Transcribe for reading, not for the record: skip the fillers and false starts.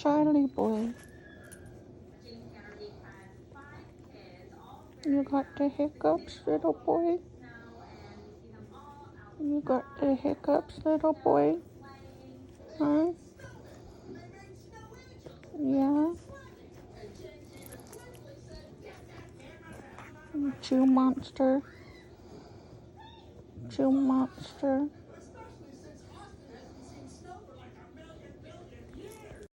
Charlie boy. You got the hiccups, little boy? You got the hiccups, little boy? Huh? Yeah? You chew monster. Chew monster.